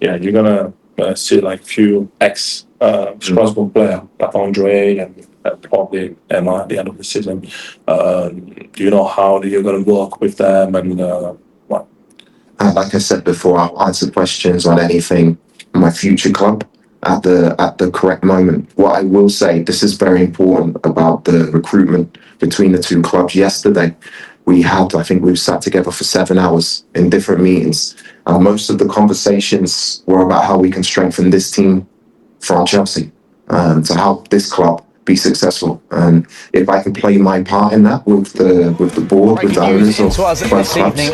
Yeah, you're gonna see like few ex Strasbourg player, like Andre and probably Emma at the end of the season. Do you know how you're gonna work with them and what? Like I said before, I'll answer questions on anything in my future club at the correct moment. What I will say, this is very important about the recruitment between the two clubs. Yesterday, I think we sat together for 7 hours in different meetings, and most of the conversations were about how we can strengthen this team from Chelsea to help this club be successful. And if I can play my part in that with the board, with the owners of both clubs,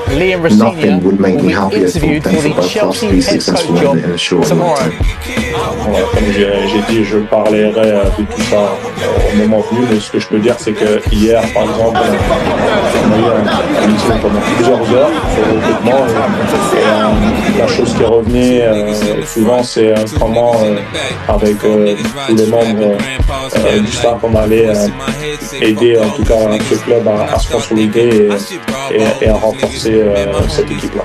Liam Rosenior nothing would make me happier than for both clubs to be successful in a short amount of time. Voilà, comme j'ai dit, je parlerai de tout ça au moment venu, mais ce que je peux dire, c'est que hier, par exemple, on a eu un meeting pendant plusieurs heures sur le recrutement et la chose qui revenait souvent, c'est comment, avec tous les membres du staff, on allait aider en tout cas ce club à se consolider et à renforcer cette équipe-là.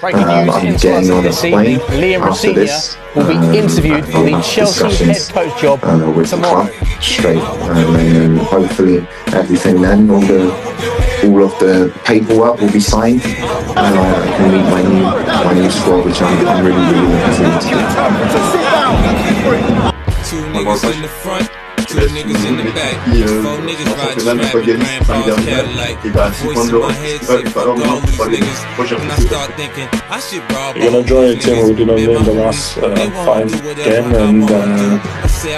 Breaking news into us this evening, Liam Rosenior will be interviewed for the Chelsea head coach job tomorrow. Straight, and hopefully everything then, all of the paperwork will be signed, and I can meet my new squad, which I'm really looking forward to. Two niggas in the front, two niggas in the back. Four niggas riding strap with grandpa's Cadillac. Voice in my head say fuck all these niggas. And I start thinking I should rob. You're gonna join a team who didn't win the last 5 games, and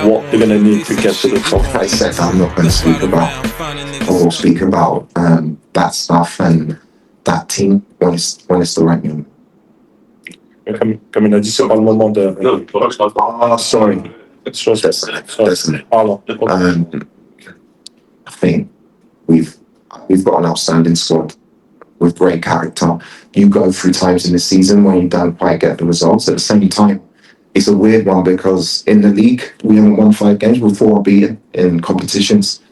what they're gonna need to get to the top. I said I'm not going to speak about that stuff and that team when it's the right moment. Comme il a dit, c'est pas le moment de. Sorry. Listen. I think we've got an outstanding squad with great character. You go through times in the season when you don't quite get the results. At the same time, it's a weird one because in the league we haven't won 5 games. We're 4 unbeaten in competitions.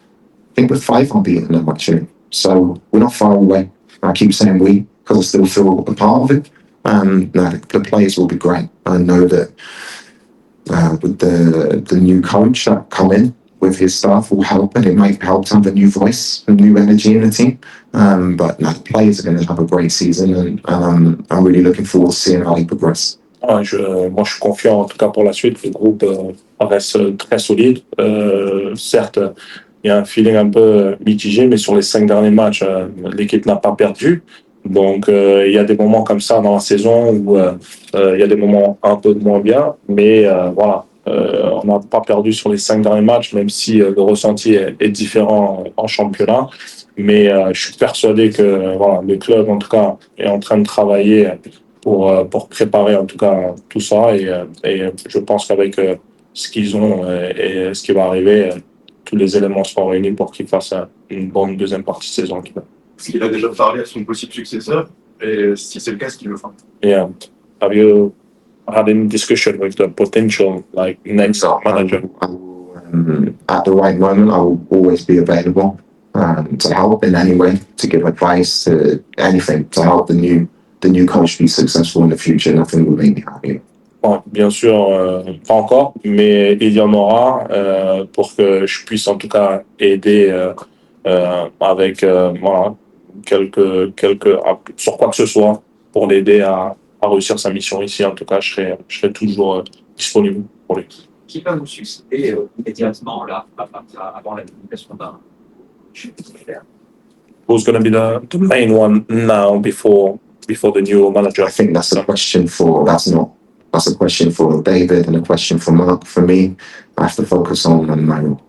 I think we're 5 unbeaten now actually. So we're not far away. I keep saying we because I still feel a part of it. No, the players will be great. I know that. With the new coach that come in with his staff will help, and it might help to have a new voice, a new energy in the team. But no, the players are going to have a great season, and I'm really looking forward to seeing how they progress. Moi, je suis confiant en tout cas pour la suite. Le groupe reste très solide. Certes, il y a un feeling un peu mitigé, mais sur les 5 derniers matchs, l'équipe n'a pas perdu. Donc, il y a des moments comme ça dans la saison où il y a des moments un peu moins bien, mais voilà, on n'a pas perdu sur les 5 derniers matchs, même si le ressenti est différent en championnat. Mais je suis persuadé que voilà, le club, en tout cas, est en train de travailler pour préparer en tout cas tout ça. Et je pense qu'avec ce qu'ils ont et ce qui va arriver, tous les éléments seront réunis pour qu'ils fassent une bonne deuxième partie de saison. Est-ce qu'il a déjà parlé à son possible successeur? Et si c'est le cas, est-ce qu'il le fera? Yeah. Have you had any discussion with the potential next manager? At the right moment, I will always be available to help in any way, to give advice, to anything, to help the new coach be successful in the future. Nothing will make me happy. Bon, bien sûr, pas encore, mais il y en aura pour que je puisse en tout cas aider avec voilà, sur quoi que ce soit pour l'aider à réussir sa mission ici. En tout cas, je serai toujours disponible pour lui. Qui va vous succéder immédiatement là, avant la publication d'un Who's going to be the main one now before the new manager? I think that's a question for David and a question for Mark. For me, I have to focus on my role.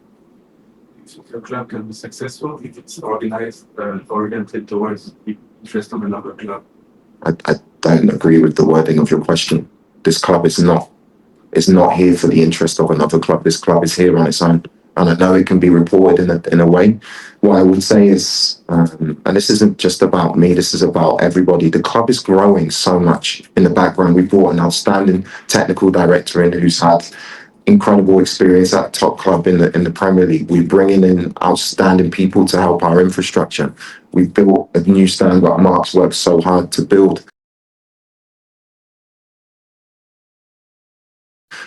The club can be successful if it's organized, oriented towards the interest of another club. I don't agree with the wording of your question. This club is not here for the interest of another club. This club is here on its own, and I know it can be reported in a way. What I would say is, and this isn't just about me, this is about everybody. The club is growing so much in the background. We brought an outstanding technical director in who's had incredible experience at a top club in the Premier League. We're bringing in outstanding people to help our infrastructure. We've built a new stand that Mark's worked so hard to build.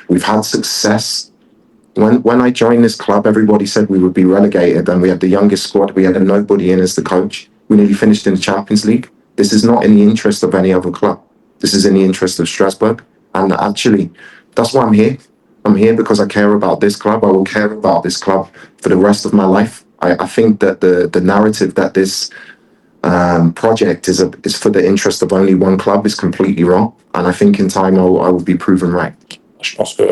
We've had success. When I joined this club, everybody said we would be relegated, and we had the youngest squad. We had a nobody in as the coach. We nearly finished in the Champions League. This is not in the interest of any other club. This is in the interest of Strasbourg. And actually, that's why I'm here. I'm here because I care about this club. I will care about this club for the rest of my life. I think that the narrative that this project is for the interest of only one club is completely wrong. And I think in time I will be proven right. Je pense que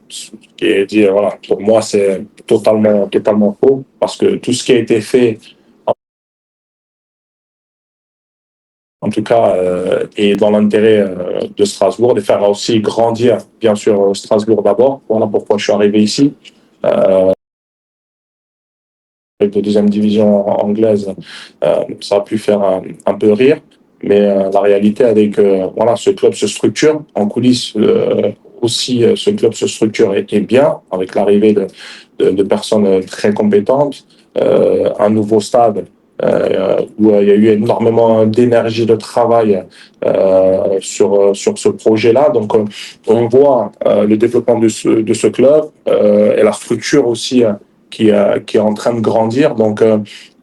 ce qui est dit, voilà, pour moi, c'est totalement faux, parce que tout ce qui a été fait, en tout cas, est dans l'intérêt de Strasbourg, de faire aussi grandir, bien sûr, Strasbourg d'abord. Voilà pourquoi je suis arrivé ici. Avec la deuxième division anglaise, ça a pu faire un peu rire, mais la réalité, elle est que voilà, ce club se structure en coulisses. Aussi, ce club se structure et bien, avec l'arrivée de personnes très compétentes, un nouveau stade où il y a eu énormément d'énergie, de travail sur ce projet-là. Donc, on voit le développement de ce club et la structure aussi qui est en train de grandir. Donc,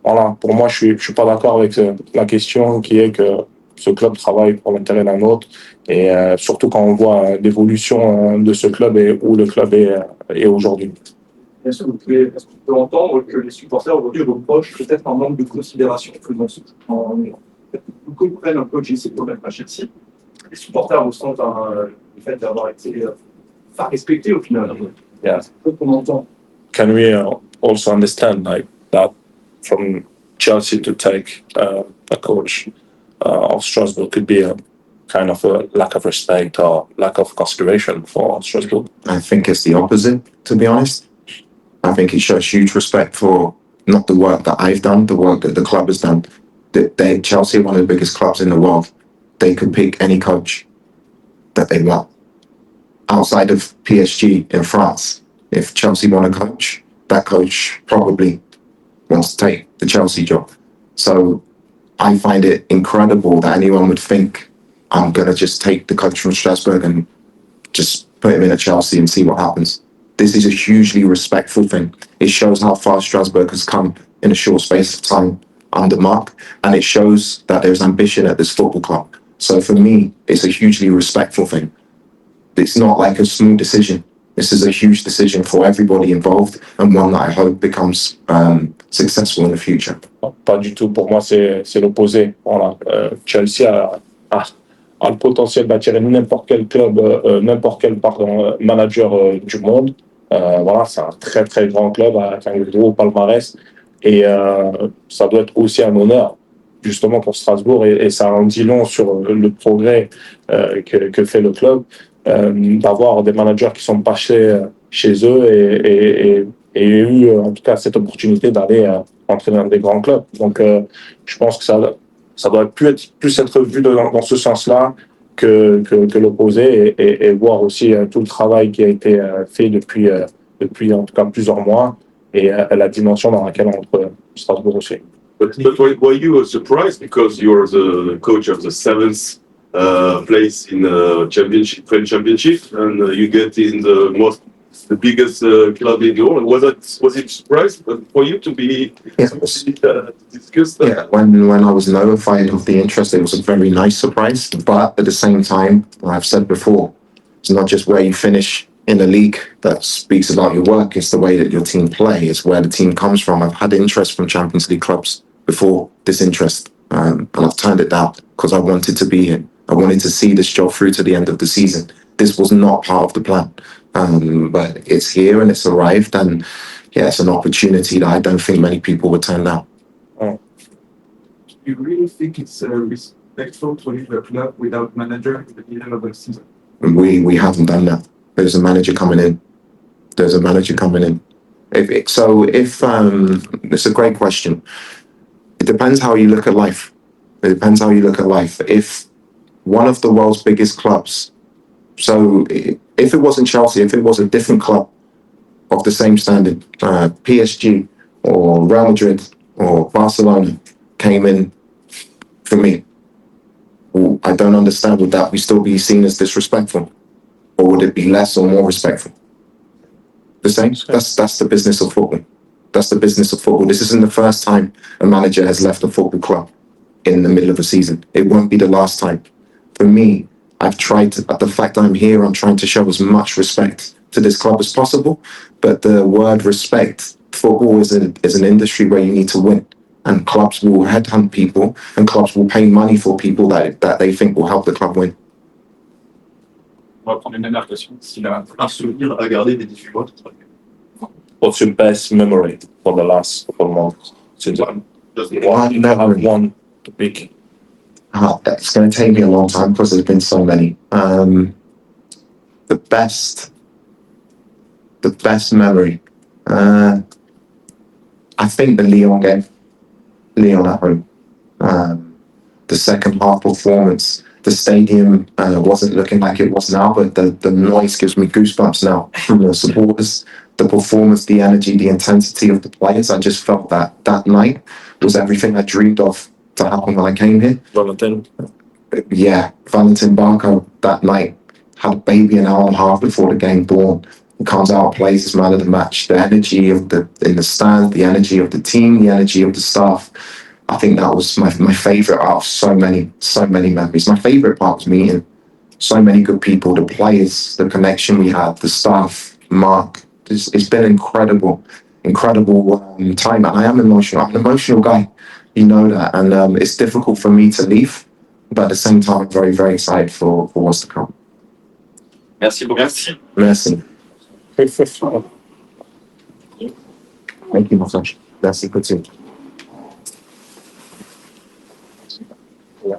voilà, pour moi, je suis pas d'accord avec la question qui est que ce club travaille pour l'intérêt d'un autre. Et surtout quand on voit l'évolution de ce club et où le club est aujourd'hui. Bien sûr, est-ce qu'on peut entendre que les supporters aujourd'hui reprochent peut-être un manque de considération que nous comprennent un peu que j'ai ces problèmes à Chelsea. Les supporters ressentent le fait d'avoir été pas respectés au final. Yeah. C'est peu qu'on entend. Can we also understand like that from Chelsea to take a coach of Strasbourg could be a kind of a lack of respect or lack of consideration for Strasbourg? I think it's the opposite, to be honest. I think it shows huge respect for not the work that I've done, the work that the club has done. Chelsea are one of the biggest clubs in the world. They could pick any coach that they want. Outside of PSG in France, if Chelsea want a coach, that coach probably wants to take the Chelsea job. So I find it incredible that anyone would think I'm going to just take the coach from Strasbourg and just put him in at Chelsea and see what happens. This is a hugely respectful thing. It shows how far Strasbourg has come in a short space of time under Mark, and it shows that there's ambition at this football club. So for me, it's a hugely respectful thing. It's not like a small decision. This is a huge decision for everybody involved, and one that I hope becomes successful in the future. Pas du tout. Pour moi, c'est l'opposé. Voilà. Chelsea a le potentiel d'attirer n'importe quel club, n'importe quel manager du monde. Voilà, c'est un très très grand club avec un gros palmarès, et ça doit être aussi un honneur justement pour Strasbourg, et ça en dit long sur le progrès que fait le club, d'avoir des managers qui sont passés chez eux et eu en tout cas cette opportunité d'aller entraîner dans des grands clubs. Donc je pense que ça doit plus être vu dans ce sens-là que l'opposé, et voir aussi tout le travail qui a été fait depuis en tout cas plusieurs mois, et la dimension dans laquelle on entre Strasbourg aussi. But were you surprised because you're the coach of the seventh place in the championship, French championship, and you get in the biggest club in the world? Was it surprise for you to be discussed? Yeah, when I was notified of the interest, it was a very nice surprise. But at the same time, I've said before, it's not just where you finish in the league that speaks about your work. It's the way that your team play. It's where the team comes from. I've had interest from Champions League clubs before this interest, and I've turned it down because I wanted to be here. I wanted to see this job through to the end of the season. This was not part of the plan, but it's here and it's arrived, and yeah, it's an opportunity that I don't think many people would turn down. Do you really think it's respectful to leave a club without manager at the beginning of the season? We haven't done that. There's a manager coming in. If it's a great question. It depends how you look at life. If one of the world's biggest clubs, so if it wasn't Chelsea, if it was a different club of the same standing, PSG or Real Madrid or Barcelona came in for me, well, I don't understand, would that still be seen as disrespectful? Or would it be less or more respectful? The same? That's the business of football. That's the business of football. This isn't the first time a manager has left a football club in the middle of a season. It won't be the last time. For me, I've tried to, the fact I'm here, I'm trying to show as much respect to this club as possible. But the word respect, football is an industry where you need to win. And clubs will headhunt people, and clubs will pay money for people that they think will help the club win. On va prendre une dernière question. S'il a un souvenir à garder des 18 mois, What's your best memory for the last couple of months? Since One memory. One big. It's going to take me a long time because there's been so many. The best memory. I think the Lyon game. Lyon at home. The second half performance. The stadium wasn't looking like it was now, but the noise gives me goosebumps now from the supporters. The performance, the energy, the intensity of the players. I just felt that night was everything I dreamed of to happen when I came here. Valentin. Yeah, Valentin Barco that night had a baby an hour and a half before the game born. He comes out, plays his man of the match. The energy of in the stand, the energy of the team, the energy of the staff. I think that was my favorite out of so many memories. My favorite part was meeting so many good people, the players, the connection we had, the staff, Mark. It's been incredible time, and I am emotional. I'm an emotional guy, you know that, and it's difficult for me to leave, but at the same time, I'm very, very excited for what's to come. merci beaucoup. Merci. Thank you, Moussage. Merci, Couture. Yeah.